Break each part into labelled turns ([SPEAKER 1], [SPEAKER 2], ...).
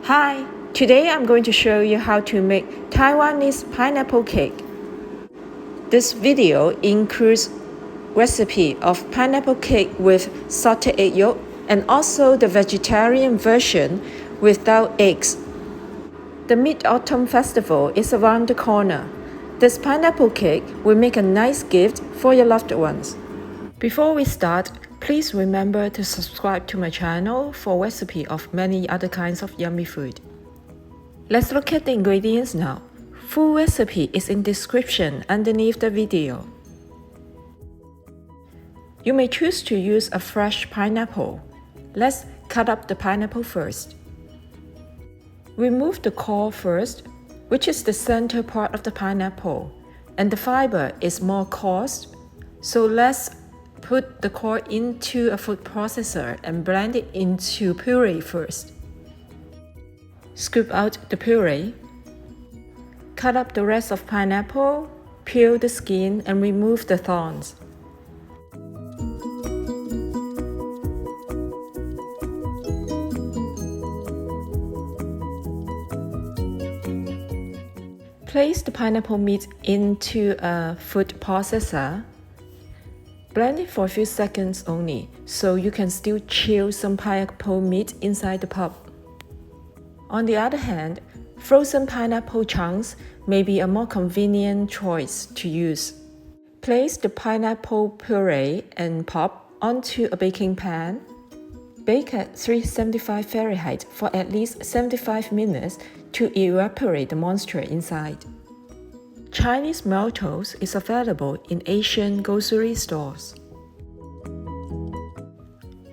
[SPEAKER 1] Hi, today I'm going to show you how to make Taiwanese pineapple cake. This video includes recipe of pineapple cake with sauté egg yolk and also the vegetarian version without eggs. The Mid-Autumn Festival is around the corner. This pineapple cake will make a nice gift for your loved ones. Before we start, please remember to subscribe to my channel for recipe of many other kinds of yummy food. Let's look at the ingredients now. Full recipe is in description underneath the video. You may choose to use a fresh pineapple. Let's cut up the pineapple first. Remove the core first, which is the center part of the pineapple, and the fiber is more coarse, so let's put the core into a food processor and blend it into puree first. Scoop out the puree. Cut up the rest of pineapple, peel the skin and remove the thorns. Place the pineapple meat into a food processor. Blend it for a few seconds only, so you can still chill some pineapple meat inside the pulp. On the other hand, frozen pineapple chunks may be a more convenient choice to use. Place the pineapple puree and pulp onto a baking pan. Bake at 375 Fahrenheit for at least 75 minutes to evaporate the moisture inside. Chinese maltose is available in Asian grocery stores.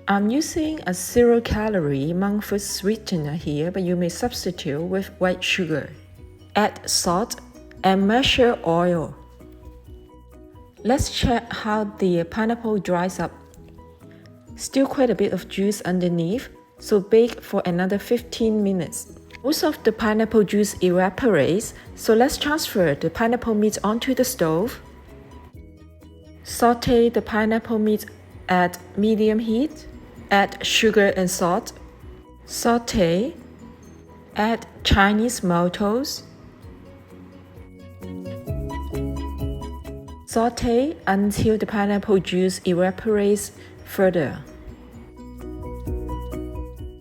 [SPEAKER 1] I'm using a 0-calorie monk food sweetener here, but you may substitute with white sugar. Add salt and measure oil. Let's check how the pineapple dries up. Still quite a bit of juice underneath, so bake for another 15 minutes. Most of the pineapple juice evaporates, so let's transfer the pineapple meat onto the stove. Saute the pineapple meat at medium heat. Add sugar and salt. Saute. Add Chinese maltose. Saute until the pineapple juice evaporates further.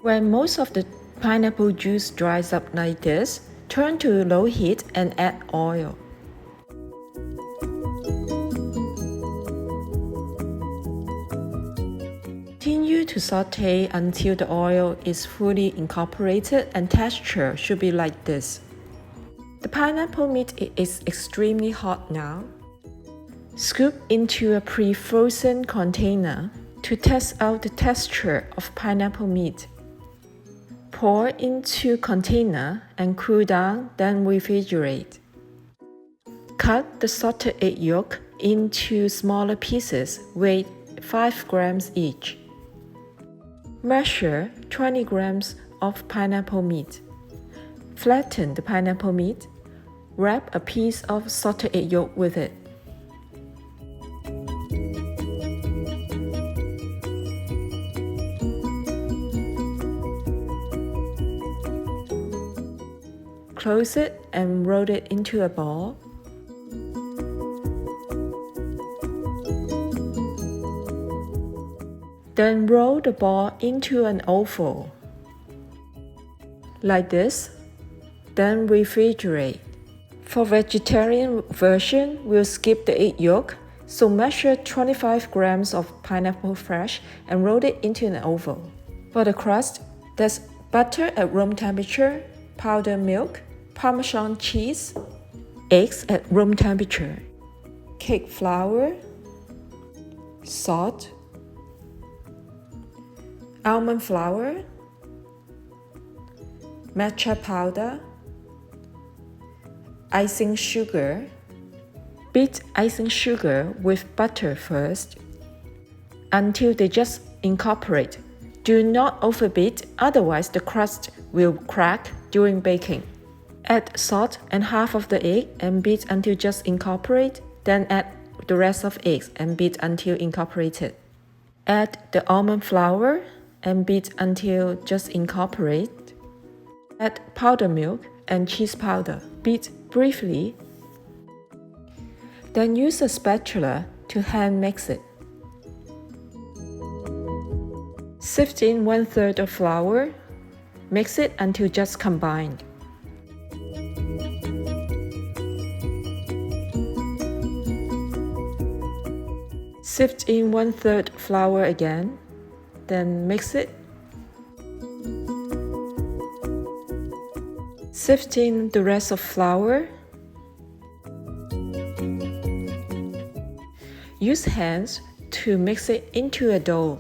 [SPEAKER 1] When most of the pineapple juice dries up like this, turn to low heat and add oil. Continue to saute until the oil is fully incorporated and texture should be like this. The pineapple meat is extremely hot now. Scoop into a pre-frozen container to test out the texture of pineapple meat. Pour into container and cool down, then refrigerate. Cut the sauté egg yolk into smaller pieces, weight 5 grams each. Measure 20 grams of pineapple meat. Flatten the pineapple meat. Wrap a piece of sauté egg yolk with it. Close it and roll it into a ball. Then roll the ball into an oval, like this, then refrigerate. For vegetarian version, we'll skip the egg yolk, so measure 25 grams of pineapple fresh and roll it into an oval. For the crust, there's butter at room temperature, powdered milk, Parmesan cheese, eggs at room temperature, cake flour, salt, almond flour, matcha powder, icing sugar. Beat icing sugar with butter first until they just incorporate. Do not overbeat, otherwise the crust will crack during baking. Add salt and half of the egg and beat until just incorporate, then add the rest of eggs and beat until incorporated. Add the almond flour and beat until just incorporate. Add powdered milk and cheese powder. Beat briefly. Then use a spatula to hand mix it. Sift in 1/3 of flour. Mix it until just combined. Sift in 1/3 flour again, then mix it. Sift in the rest of flour. Use hands to mix it into a dough.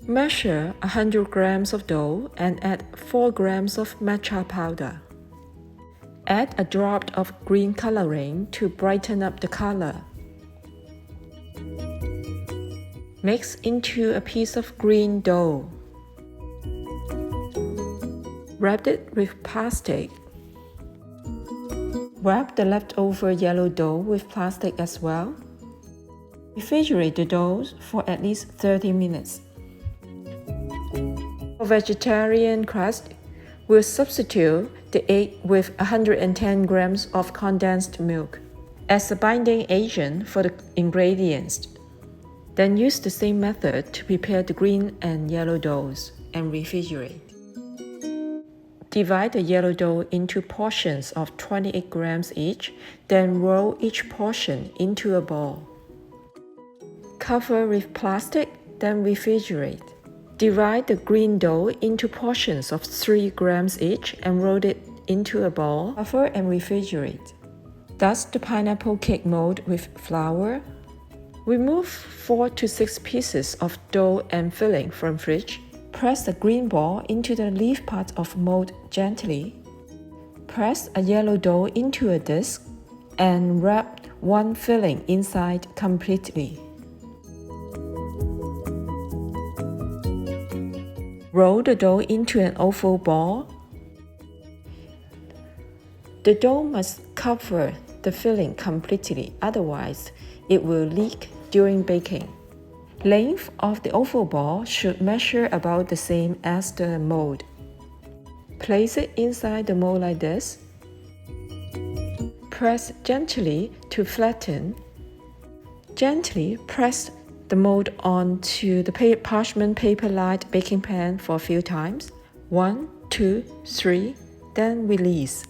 [SPEAKER 1] Measure 100 grams of dough and add 4 grams of matcha powder. Add a drop of green coloring to brighten up the color. Mix into a piece of green dough. Wrap it with plastic. Wrap the leftover yellow dough with plastic as well. Refrigerate the dough for at least 30 minutes. For vegetarian crust, we'll substitute the egg with 110 grams of condensed milk as a binding agent for the ingredients. Then use the same method to prepare the green and yellow doughs and refrigerate. Divide the yellow dough into portions of 28 grams each, then roll each portion into a ball. Cover with plastic, then refrigerate. Divide the green dough into portions of 3 grams each and roll it into a ball. Cover and refrigerate. Dust the pineapple cake mold with flour. Remove 4 to 6 pieces of dough and filling from fridge. Press the green ball into the leaf part of mold gently. Press a yellow dough into a disc and wrap one filling inside completely. Roll the dough into an oval ball. The dough must cover the filling completely, otherwise it will leak during baking. Length of the oval ball should measure about the same as the mold. Place it inside the mold like this. Press gently to flatten. Gently press the mold onto the parchment paper-lined baking pan for a few times. 1, 2, 3, then release.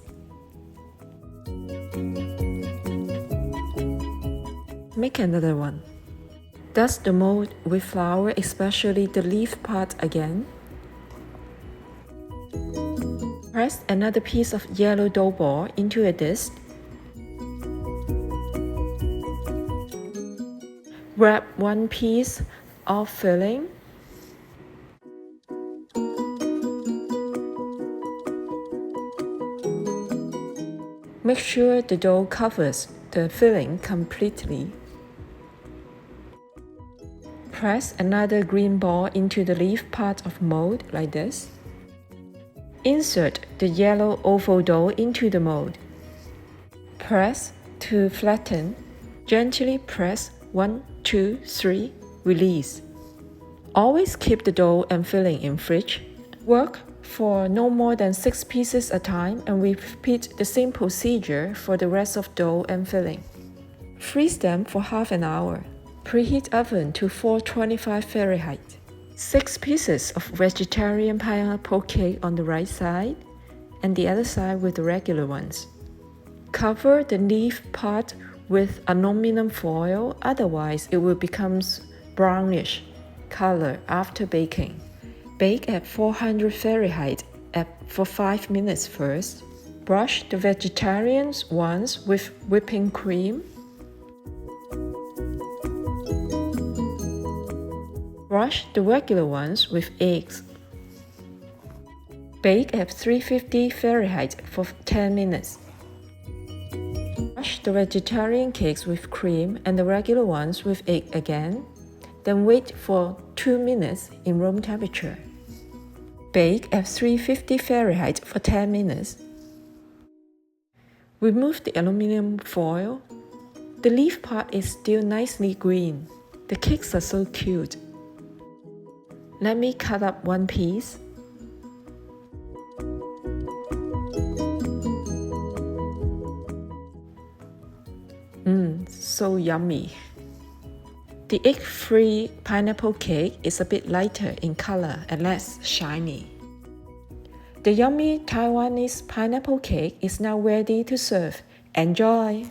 [SPEAKER 1] Make another one. Dust the mold with flour, especially the leaf part again. Press another piece of yellow dough ball into a disc. Wrap one piece of filling. Make sure the dough covers the filling completely. Press another green ball into the leaf part of mold like this. Insert the yellow oval dough into the mold. Press to flatten. Gently press 1, 2, 3, release. Always keep the dough and filling in fridge. Work for no more than 6 pieces at a time and repeat the same procedure for the rest of dough and filling. Freeze them for half an hour. Preheat oven to 425 Fahrenheit. 6 pieces of vegetarian pineapple cake on the right side and the other side with the regular ones. Cover the leaf part with aluminum foil, otherwise it will become brownish color after baking. Bake at 400 Fahrenheit for 5 minutes first. Brush the vegetarian ones with whipping cream. Brush the regular ones with eggs. Bake at 350 Fahrenheit for 10 minutes. Brush the vegetarian cakes with cream and the regular ones with egg again. Then wait for 2 minutes in room temperature. Bake at 350 Fahrenheit for 10 minutes. Remove the aluminum foil. The leaf part is still nicely green. The cakes are so cute. Let me cut up one piece. so yummy. The egg-free pineapple cake is a bit lighter in color and less shiny. The yummy Taiwanese pineapple cake is now ready to serve. Enjoy!